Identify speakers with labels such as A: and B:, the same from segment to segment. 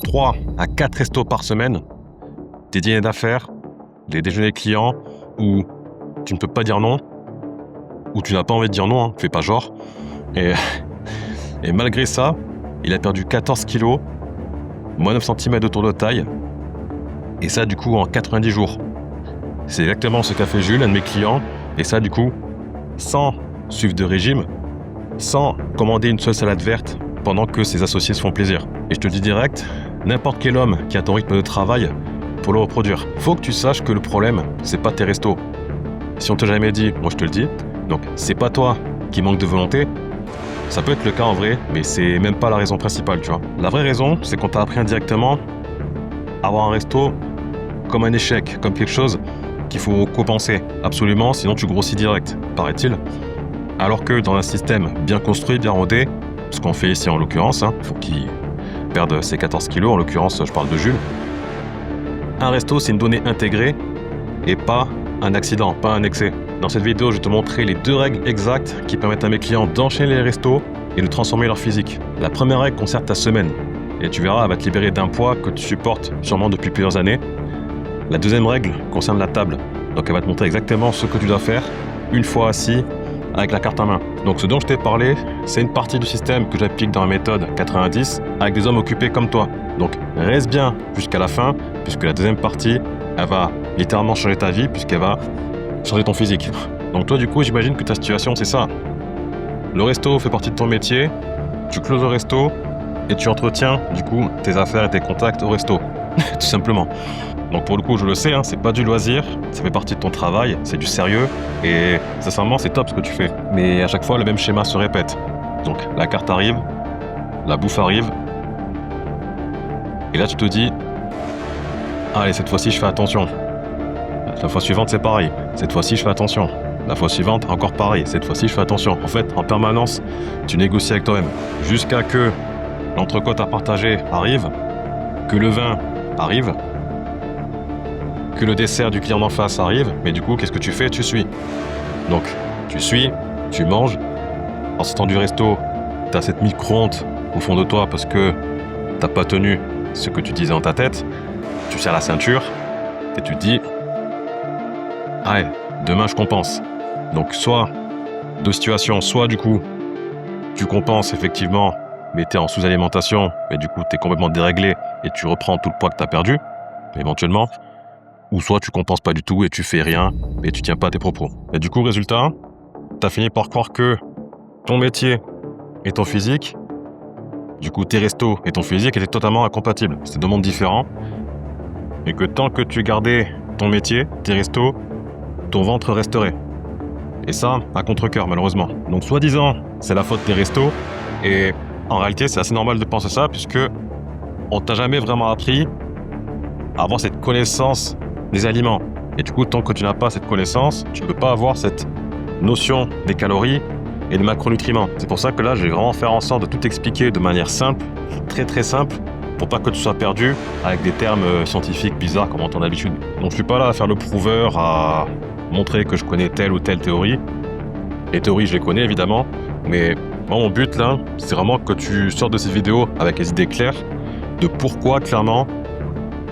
A: 3 à 4 restos par semaine, des dîners d'affaires, des déjeuners clients où tu ne peux pas dire non, où tu n'as pas envie de dire non, hein, fais pas genre. Et malgré ça, il a perdu 14 kilos, moins 9 cm de tour de taille, et ça du coup en 90 jours. C'est exactement ce qu'a fait Jules, un de mes clients, et ça du coup sans suivre de régime, sans commander une seule salade verte pendant que ses associés se font plaisir. Et je te le dis direct, n'importe quel homme qui a ton rythme de travail pour le reproduire. Faut que tu saches que le problème, c'est pas tes restos. Si on t'a jamais dit, moi je te le dis, donc c'est pas toi qui manque de volonté. Ça peut être le cas en vrai, mais c'est même pas la raison principale, tu vois. La vraie raison, c'est qu'on t'a appris indirectement à voir un resto comme un échec, comme quelque chose qu'il faut compenser absolument, sinon tu grossis direct, paraît-il. Alors que dans un système bien construit, bien rodé, ce qu'on fait ici en l'occurrence, il faut qu'il perde ses 14 kilos, en l'occurrence je parle de Jules. Un resto, c'est une donnée intégrée et pas un accident, pas un excès. Dans cette vidéo, je vais te montrer les 2 règles exactes qui permettent à mes clients d'enchaîner les restos et de transformer leur physique. La première règle concerne ta semaine et tu verras, elle va te libérer d'un poids que tu supportes sûrement depuis plusieurs années. La deuxième règle concerne la table, donc elle va te montrer exactement ce que tu dois faire une fois assis avec la carte à main. Donc ce dont je t'ai parlé, c'est une partie du système que j'applique dans la méthode 90 avec des hommes occupés comme toi. Donc reste bien jusqu'à la fin, puisque la deuxième partie, elle va littéralement changer ta vie, puisqu'elle va changer ton physique. Donc toi du coup, j'imagine que ta situation c'est ça. Le resto fait partie de ton métier, tu closes le resto et tu entretiens du coup tes affaires et tes contacts au resto, tout simplement. Donc pour le coup, je le sais, c'est pas du loisir, ça fait partie de ton travail, c'est du sérieux et sincèrement c'est top ce que tu fais. Mais à chaque fois le même schéma se répète. Donc la carte arrive, la bouffe arrive et là tu te dis allez, cette fois-ci je fais attention. La fois suivante c'est pareil, cette fois-ci je fais attention. La fois suivante encore pareil, cette fois-ci je fais attention. En fait, en permanence, tu négocies avec toi-même jusqu'à que l'entrecôte à partager arrive, que le vin arrive, que le dessert du client d'en face arrive, mais du coup, qu'est-ce que tu fais? Tu suis. Donc, tu suis, tu manges. En sortant du resto, tu as cette micro-honte au fond de toi parce que t'as pas tenu ce que tu disais dans ta tête. Tu serres la ceinture et tu te dis allez, demain je compense. Donc, soit deux situations, soit du coup, tu compenses effectivement, mais tu es en sous-alimentation, et du coup, tu es complètement déréglé et tu reprends tout le poids que tu as perdu, éventuellement. Ou soit tu compenses pas du tout et tu fais rien et tu tiens pas à tes propos. Et du coup, résultat, tu as fini par croire que ton métier et ton physique, du coup tes restos et ton physique étaient totalement incompatibles. C'est 2 mondes différents. Et que tant que tu gardais ton métier, tes restos, ton ventre resterait. Et ça, à contre-cœur malheureusement. Donc soi-disant, c'est la faute des restos. Et en réalité, c'est assez normal de penser ça puisque on t'a jamais vraiment appris à avoir cette connaissance des aliments. Et du coup, tant que tu n'as pas cette connaissance, tu ne peux pas avoir cette notion des calories et des macronutriments. C'est pour ça que là, je vais vraiment faire en sorte de tout expliquer de manière simple, très très simple, pour pas que tu sois perdu avec des termes scientifiques bizarres comme on entend d'habitude. Donc je suis pas là à faire le prouveur, à montrer que je connais telle ou telle théorie. Les théories, je les connais évidemment, mais moi, mon but là, c'est vraiment que tu sortes de ces vidéos avec les idées claires de pourquoi clairement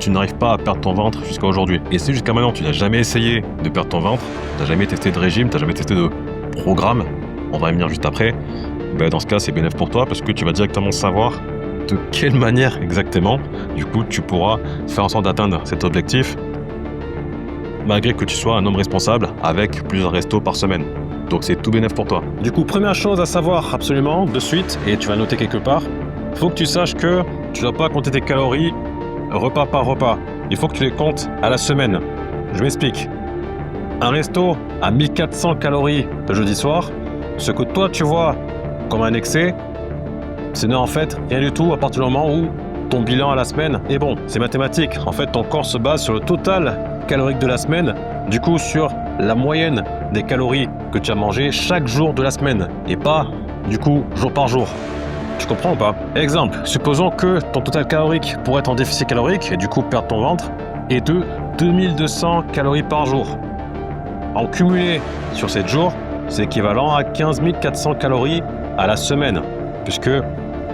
A: tu n'arrives pas à perdre ton ventre jusqu'à aujourd'hui. Et si jusqu'à maintenant tu n'as jamais essayé de perdre ton ventre, tu n'as jamais testé de régime, tu n'as jamais testé de programme, on va y venir juste après, ben dans ce cas c'est bénéfique pour toi parce que tu vas directement savoir de quelle manière exactement, du coup tu pourras faire en sorte d'atteindre cet objectif malgré que tu sois un homme responsable avec plusieurs restos par semaine. Donc c'est tout bénéfique pour toi. Du coup, première chose à savoir absolument de suite, et tu vas noter quelque part, il faut que tu saches que tu ne dois pas compter tes calories repas par repas. Il faut que tu les comptes à la semaine. Je m'explique. Un resto à 1400 calories le jeudi soir, ce que toi tu vois comme un excès, ce n'est en fait rien du tout à partir du moment où ton bilan à la semaine est bon. C'est mathématique. En fait, ton corps se base sur le total calorique de la semaine, du coup sur la moyenne des calories que tu as mangé chaque jour de la semaine et pas du coup jour par jour. Tu comprends ou pas? Exemple, supposons que ton total calorique pour être en déficit calorique et du coup perdre ton ventre est de 2200 calories par jour. En cumulé sur 7 jours, c'est équivalent à 15 400 calories à la semaine, puisque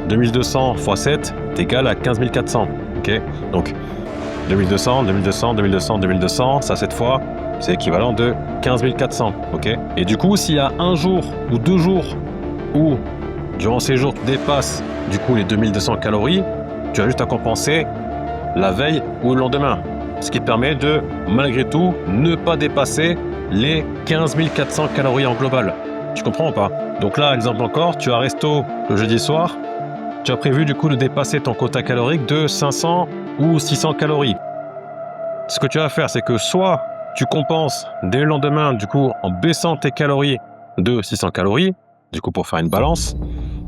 A: 2200 x 7 est égal à 15 400. Ok, donc 2200, 2200, 2200, 2200, ça 7 fois, c'est équivalent de 15 400. Ok, et du coup, s'il y a un jour ou 2 jours où durant ces jours tu dépasses du coup les 2200 calories, tu as juste à compenser la veille ou le lendemain. Ce qui te permet de, malgré tout, ne pas dépasser les 15 400 calories en global. Tu comprends ou pas? Donc là, exemple encore, tu as resto le jeudi soir, tu as prévu du coup de dépasser ton quota calorique de 500 ou 600 calories. Ce que tu vas faire, c'est que soit tu compenses dès le lendemain, du coup, en baissant tes calories de 600 calories, du coup, pour faire une balance,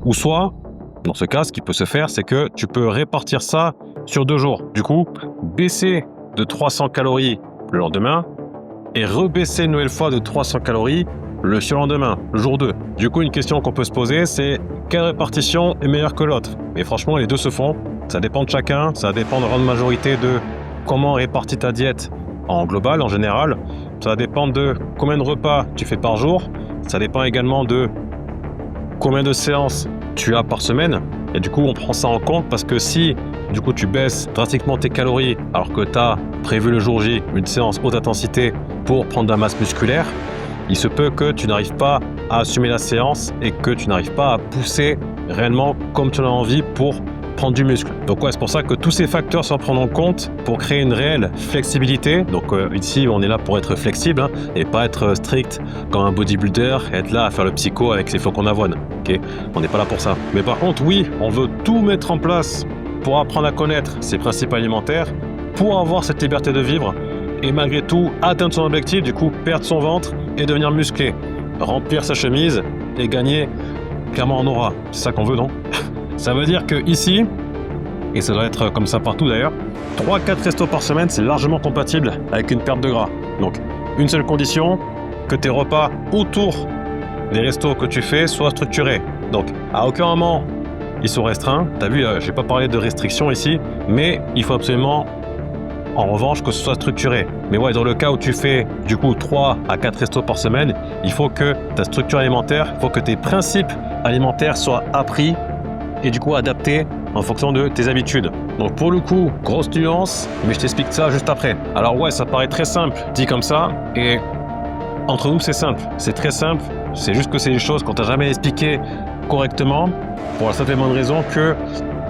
A: ou soit, dans ce cas, ce qui peut se faire, c'est que tu peux répartir ça sur 2 jours. Du coup, baisser de 300 calories le lendemain et rebaisser une nouvelle fois de 300 calories le surlendemain, jour 2. Du coup, une question qu'on peut se poser, c'est quelle répartition est meilleure que l'autre? Mais franchement, les deux se font. Ça dépend de chacun, ça dépend de la grande majorité de comment répartir ta diète en global, en général. Ça va dépendre de combien de repas tu fais par jour. Ça dépend également de combien de séances tu as par semaine. Et du coup, on prend ça en compte parce que si du coup tu baisses drastiquement tes calories alors que tu as prévu le jour J une séance haute intensité pour prendre de la masse musculaire, il se peut que tu n'arrives pas à assumer la séance et que tu n'arrives pas à pousser réellement comme tu en as envie pour prendre du muscle. Donc ouais, c'est pour ça que tous ces facteurs sont à prendre en compte pour créer une réelle flexibilité. Donc ici, on est là pour être flexible et pas être strict comme un bodybuilder et être là à faire le psycho avec ses flocons d'avoine. Okay, on n'est pas là pour ça. Mais par contre, oui, on veut tout mettre en place pour apprendre à connaître ses principes alimentaires, pour avoir cette liberté de vivre et malgré tout atteindre son objectif, du coup perdre son ventre et devenir musclé, remplir sa chemise et gagner clairement en aura. C'est ça qu'on veut, non? Ça veut dire que ici, et ça doit être comme ça partout d'ailleurs, 3-4 restos par semaine, c'est largement compatible avec une perte de gras. Donc, une seule condition, que tes repas autour des restos que tu fais soient structurés. Donc, à aucun moment, ils sont restreints. Tu as vu, je n'ai pas parlé de restrictions ici, mais il faut absolument, en revanche, que ce soit structuré. Mais ouais, dans le cas où tu fais du coup 3 à 4 restos par semaine, il faut que ta structure alimentaire, il faut que tes principes alimentaires soient appris et du coup adapté en fonction de tes habitudes. Donc pour le coup, grosse nuance, mais je t'explique ça juste après. Alors ouais, ça paraît très simple dit comme ça, et entre nous c'est simple, c'est très simple, c'est juste que c'est des choses qu'on t'a jamais expliqué correctement, pour la simple et bonne raison que,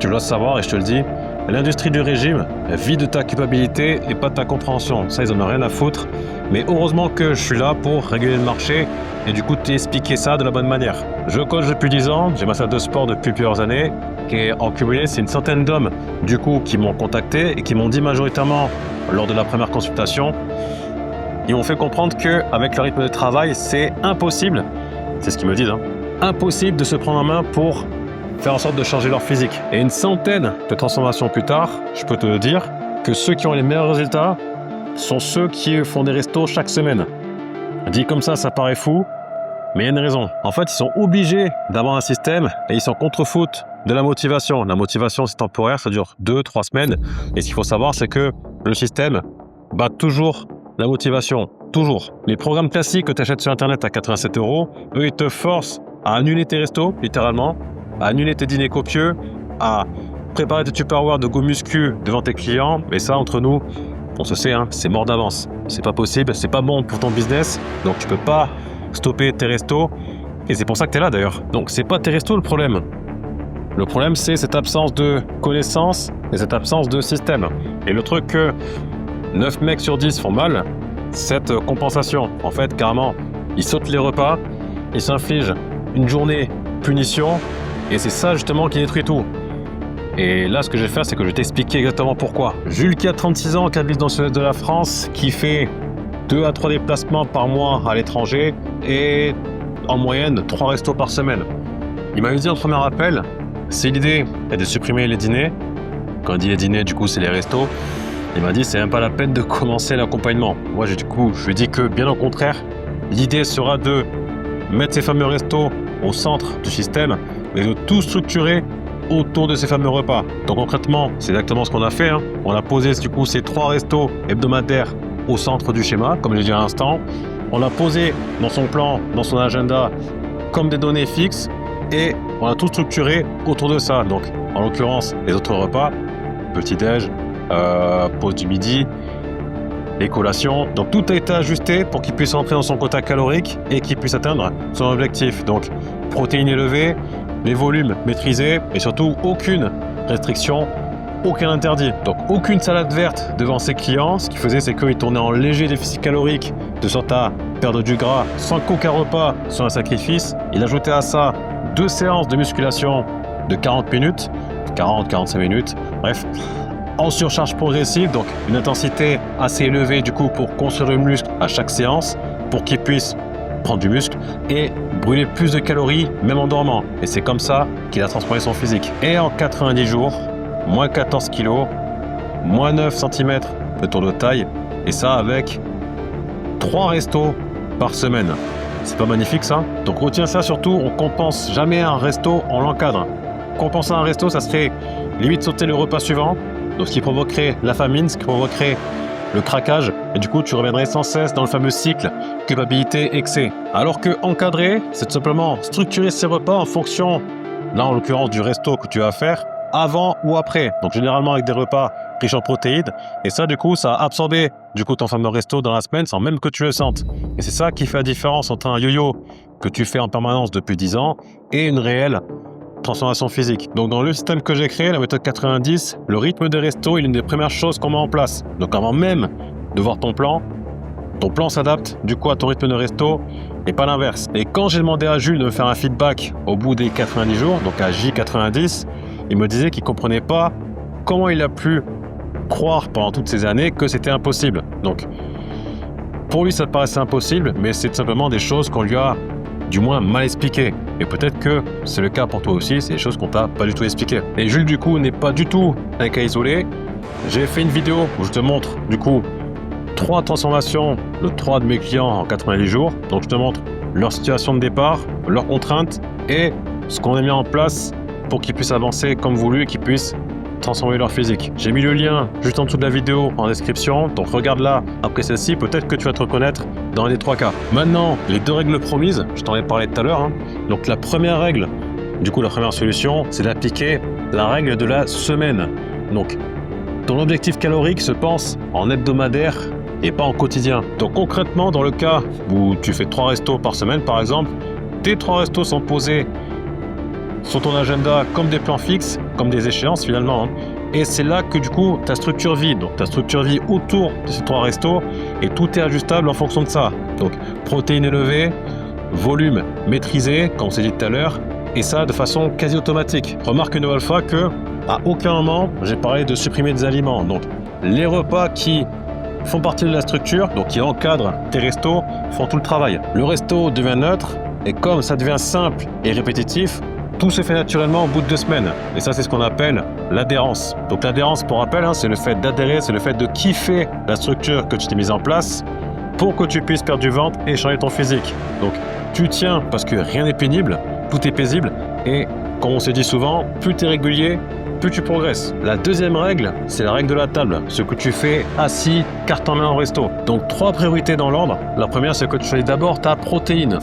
A: tu dois savoir et je te le dis, l'industrie du régime vit de ta culpabilité et pas de ta compréhension. Ça, ils en ont rien à foutre. Mais heureusement que je suis là pour réguler le marché et du coup t'expliquer ça de la bonne manière. Je coach depuis 10 ans, j'ai ma salle de sport depuis plusieurs années et en cumulé, c'est une centaine d'hommes du coup qui m'ont contacté et qui m'ont dit majoritairement lors de la première consultation, ils m'ont fait comprendre qu'avec le rythme de travail, c'est impossible, c'est ce qu'ils me disent, impossible de se prendre en main pour faire en sorte de changer leur physique. Et une centaine de transformations plus tard, je peux te dire que ceux qui ont les meilleurs résultats sont ceux qui font des restos chaque semaine. Dit comme ça paraît fou, mais il y a une raison. En fait, ils sont obligés d'avoir un système et ils s'en contrefoutent de la motivation. La motivation, c'est temporaire, ça dure 2-3 semaines. Et ce qu'il faut savoir, c'est que le système bat toujours la motivation. Toujours. Les programmes classiques que tu achètes sur Internet à 87 €, eux, ils te forcent à annuler tes restos, littéralement, à annuler tes dîners copieux, à préparer tes Tupperware de go muscu devant tes clients. Mais ça, entre nous, on se sait, c'est mort d'avance. C'est pas possible, c'est pas bon pour ton business. Donc tu peux pas stopper tes restos. Et c'est pour ça que tu es là d'ailleurs. Donc c'est pas tes restos le problème. Le problème, c'est cette absence de connaissance et cette absence de système. Et le truc que 9 mecs sur 10 font mal, cette compensation. En fait, carrément, ils sautent les repas, ils s'infligent une journée punition. Et c'est ça justement qui détruit tout. Et là, ce que je vais faire, c'est que je vais t'expliquer exactement pourquoi. Jules qui a 36 ans, qui habite dans le sud de la France, qui fait 2 à 3 déplacements par mois à l'étranger et en moyenne 3 restos par semaine. Il m'avait dit en premier appel, si l'idée est de supprimer les dîners, quand il dit les dîners, du coup, c'est les restos, il m'a dit c'est même pas la peine de commencer l'accompagnement. Moi, du coup, je lui ai dit que bien au contraire, l'idée sera de mettre ces fameux restos au centre du système et de tout structurer autour de ces fameux repas. Donc concrètement, c'est exactement ce qu'on a fait. On a posé du coup ces 3 restos hebdomadaires au centre du schéma, comme j'ai dit à l'instant. On l'a posé dans son plan, dans son agenda, comme des données fixes et on a tout structuré autour de ça. Donc, en l'occurrence, les autres repas, petit-déj, pause du midi, les collations. Donc, tout a été ajusté pour qu'il puisse entrer dans son quota calorique et qu'il puisse atteindre son objectif. Donc, protéines élevées, les volumes maîtrisés et surtout aucune restriction, aucun interdit. Donc, aucune salade verte devant ses clients. Ce qu'il faisait, c'est qu'il tournait en léger déficit calorique de sorte à perdre du gras sans qu'aucun repas soit un sacrifice. Il ajoutait à ça 2 séances de musculation de 40 minutes, 40-45 minutes, bref, en surcharge progressive, donc une intensité assez élevée du coup pour construire le muscle à chaque séance, pour qu'il puisse prendre du muscle et brûler plus de calories même en dormant. Et c'est comme ça qu'il a transformé son physique. Et en 90 jours, moins 14 kg, moins 9 cm de tour de taille, et ça avec 3 restos par semaine. C'est pas magnifique ça? Donc retiens ça surtout, on compense jamais un resto, on l'encadre. Compenser un resto, ça serait limite sauter le repas suivant, donc ce qui provoquerait la famine, ce qui provoquerait le craquage, et du coup tu reviendrais sans cesse dans le fameux cycle culpabilité, excès. Alors que encadrer, c'est tout simplement structurer ses repas en fonction, là en l'occurrence du resto que tu vas faire, avant ou après. Donc généralement avec des repas riches en protéines, et ça du coup ça a absorbé du coup ton fameux resto dans la semaine sans même que tu le sentes. Et c'est ça qui fait la différence entre un yo-yo que tu fais en permanence depuis 10 ans et une réelle transformation physique. Donc dans le système que j'ai créé, la méthode 90, le rythme des restos est l'une des premières choses qu'on met en place. Donc avant même de voir ton plan s'adapte du coup à ton rythme de resto et pas l'inverse. Et quand j'ai demandé à Jules de me faire un feedback au bout des 90 jours, donc à J90, il me disait qu'il comprenait pas comment il a pu croire pendant toutes ces années que c'était impossible. Donc pour lui ça te paraissait impossible, mais c'est tout simplement des choses qu'on lui a du moins mal expliqué. Et peut-être que c'est le cas pour toi aussi, c'est des choses qu'on t'a pas du tout expliqué. Et Jules du coup n'est pas du tout un cas isolé. J'ai fait une vidéo où je te montre du coup 3 transformations de 3 de mes clients en 90 jours. Donc je te montre leur situation de départ, leurs contraintes et ce qu'on a mis en place pour qu'ils puissent avancer comme voulu et qu'ils puissent transformer leur physique. J'ai mis le lien juste en dessous de la vidéo en description, donc regarde-la après celle-ci, peut-être que tu vas te reconnaître dans les 3 cas. Maintenant, les 2 règles promises, je t'en ai parlé tout à l'heure. Donc la première règle, du coup la première solution, c'est d'appliquer la règle de la semaine. Donc ton objectif calorique se pense en hebdomadaire et pas en quotidien. Donc concrètement, dans le cas où tu fais 3 restos par semaine par exemple, tes 3 restos sont posés sur ton agenda comme des plans fixes, comme des échéances finalement. Et c'est là que du coup ta structure vit. Donc ta structure vit autour de ces 3 restos et tout est ajustable en fonction de ça. Donc protéines élevées, volume maîtrisé, comme on s'est dit tout à l'heure, et ça de façon quasi automatique. Remarque une nouvelle fois que à aucun moment j'ai parlé de supprimer des aliments. Donc les repas qui font partie de la structure, donc qui encadrent tes restos, font tout le travail. Le resto devient neutre et comme ça devient simple et répétitif, tout se fait naturellement au bout de 2 semaines. Et ça, c'est ce qu'on appelle l'adhérence. Donc l'adhérence, pour rappel, c'est le fait d'adhérer, c'est le fait de kiffer la structure que tu t'es mise en place pour que tu puisses perdre du ventre et changer ton physique. Donc tu tiens parce que rien n'est pénible, tout est paisible. Et comme on se dit souvent, plus tu es régulier, plus tu progresses. La deuxième règle, c'est la règle de la table. Ce que tu fais assis, carte en main au resto. Donc 3 priorités dans l'ordre. La première, c'est que tu choisis d'abord ta protéine.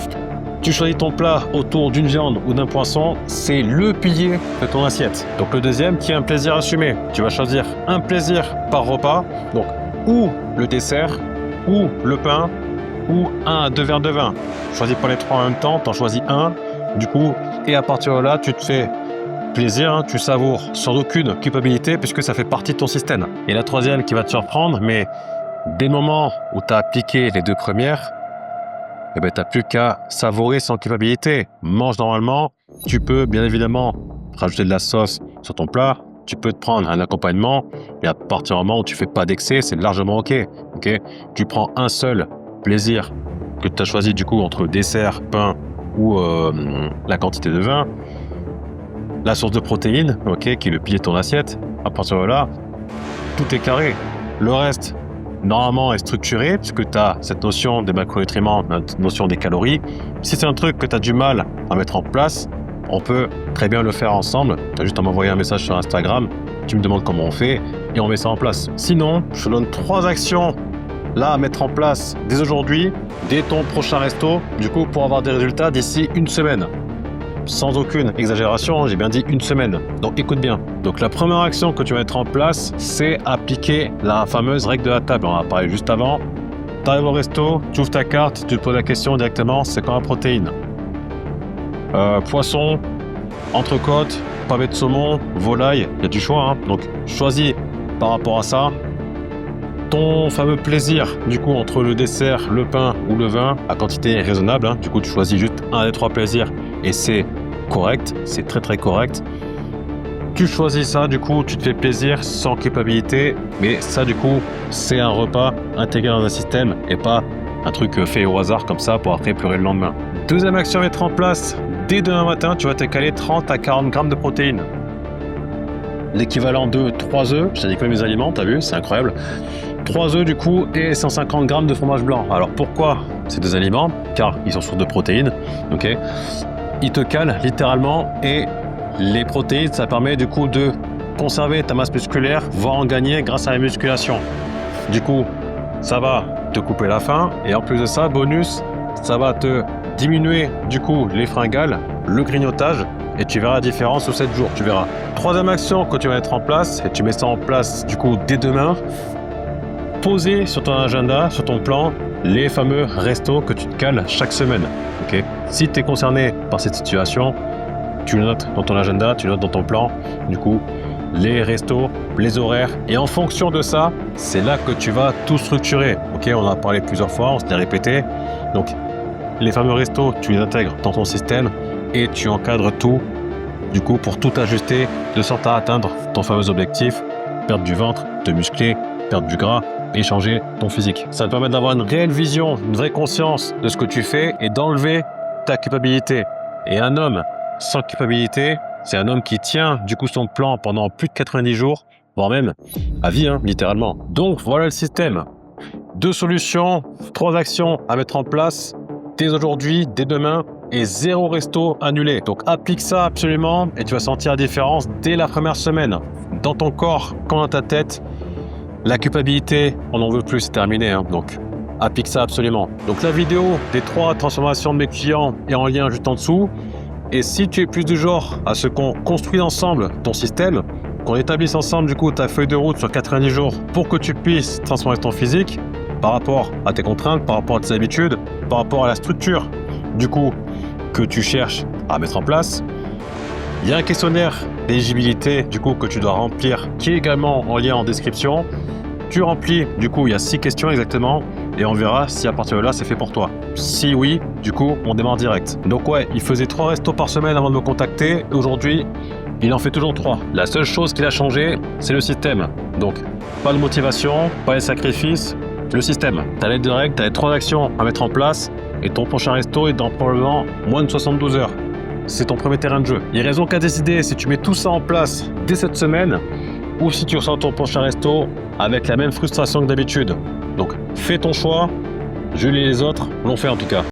A: Tu choisis ton plat autour d'une viande ou d'un poisson, c'est le pilier de ton assiette. Donc le deuxième qui est un plaisir assumé. Tu vas choisir un plaisir par repas, donc ou le dessert, ou le pain, ou 1 à 2 verres de vin. Choisis pas les 3 en même temps, t'en choisis un, du coup, et à partir de là, tu te fais plaisir, tu savoures sans aucune culpabilité puisque ça fait partie de ton système. Et la troisième qui va te surprendre, mais dès le moment où tu as appliqué les 2 premières, eh ben, tu n'as plus qu'à savourer sans culpabilité. Mange normalement, tu peux bien évidemment rajouter de la sauce sur ton plat, tu peux te prendre un accompagnement, et à partir du moment où tu fais pas d'excès, c'est largement ok. Tu prends un seul plaisir que tu as choisi du coup entre dessert, pain ou la quantité de vin, la source de protéines, qui est le pilier de ton assiette. À partir de là, tout est carré. Le reste, normalement, est structuré, puisque tu as cette notion des macronutriments, cette notion des calories. Si c'est un truc que tu as du mal à mettre en place, on peut très bien le faire ensemble. Tu as juste à m'envoyer un message sur Instagram, tu me demandes comment on fait, et on met ça en place. Sinon, je te donne 3 actions là à mettre en place dès aujourd'hui, dès ton prochain resto, du coup, pour avoir des résultats d'ici 1 semaine. sans aucune exagération, j'ai bien dit une semaine. Donc écoute bien. Donc la première action que tu vas mettre en place, c'est appliquer la fameuse règle de la table. On en a parlé juste avant. Tu arrives au resto, tu ouvres ta carte, tu te poses la question directement, c'est quoi la protéine? Poisson, entrecôte, pavé de saumon, volaille, il y a du choix. Donc choisis par rapport à ça ton fameux plaisir, du coup, entre le dessert, le pain ou le vin, à quantité raisonnable. Du coup, tu choisis juste un des 3 plaisirs et c'est correct, c'est très très correct. Tu choisis ça, du coup, tu te fais plaisir sans culpabilité, mais ça, du coup, c'est un repas intégré dans un système et pas un truc fait au hasard comme ça pour après pleurer le lendemain. Deuxième action à mettre en place, dès demain matin, tu vas te caler 30 à 40 grammes de protéines. L'équivalent de 3 œufs, je t'ai dit que mes aliments, t'as vu, c'est incroyable. 3 œufs du coup et 150 grammes de fromage blanc. Alors pourquoi ces 2 aliments? Car ils sont sources de protéines, ok. Ils te calent littéralement et les protéines, ça permet du coup de conserver ta masse musculaire, voire en gagner grâce à la musculation. Du coup, ça va te couper la faim et en plus de ça, bonus, ça va te diminuer du coup les fringales, le grignotage et tu verras la différence au 7 jours, tu verras. Troisième action que tu vas mettre en place, et tu mets ça en place du coup dès demain, poser sur ton agenda, sur ton plan, les fameux restos que tu te cales chaque semaine. Okay. Si tu es concerné par cette situation, tu le notes dans ton agenda, tu le notes dans ton plan, du coup, les restos, les horaires. Et en fonction de ça, c'est là que tu vas tout structurer. Okay, on en a parlé plusieurs fois, on se l'est répété. Donc, les fameux restos, tu les intègres dans ton système et tu encadres tout, du coup, pour tout ajuster de sorte à atteindre ton fameux objectif, perdre du ventre, te muscler, perdre du gras et changer ton physique. Ça te permet d'avoir une réelle vision, une vraie conscience de ce que tu fais et d'enlever ta culpabilité. Et un homme sans culpabilité, c'est un homme qui tient du coup son plan pendant plus de 90 jours, voire même à vie, littéralement. Donc voilà le système. 2 solutions, 3 actions à mettre en place dès aujourd'hui, dès demain et 0 resto annulé. Donc applique ça absolument et tu vas sentir la différence dès la première semaine. Dans ton corps, comme dans ta tête, la culpabilité, on n'en veut plus, c'est terminé. Donc applique ça absolument. Donc la vidéo des 3 transformations de mes clients est en lien juste en dessous. Et si tu es plus du genre à ce qu'on construise ensemble ton système, qu'on établisse ensemble du coup ta feuille de route sur 90 jours pour que tu puisses transformer ton physique par rapport à tes contraintes, par rapport à tes habitudes, par rapport à la structure du coup que tu cherches à mettre en place, il y a un questionnaire d'éligibilité du coup que tu dois remplir qui est également en lien en description. Tu remplis, du coup il y a 6 questions exactement et on verra si à partir de là c'est fait pour toi. Si oui, du coup on démarre direct. Donc ouais, il faisait 3 restos par semaine avant de me contacter. Aujourd'hui, il en fait toujours 3. La seule chose qu'il a changé, c'est le système. Donc pas de motivation, pas de sacrifice, le système. Tu as les 2 règles, tu as les 3 actions à mettre en place et ton prochain resto est dans probablement moins de 72 heures. C'est ton premier terrain de jeu. Il n'y a raison qu'à décider si tu mets tout ça en place dès cette semaine ou si tu ressens ton prochain resto avec la même frustration que d'habitude. Donc fais ton choix, Julie et les autres l'ont fait en tout cas.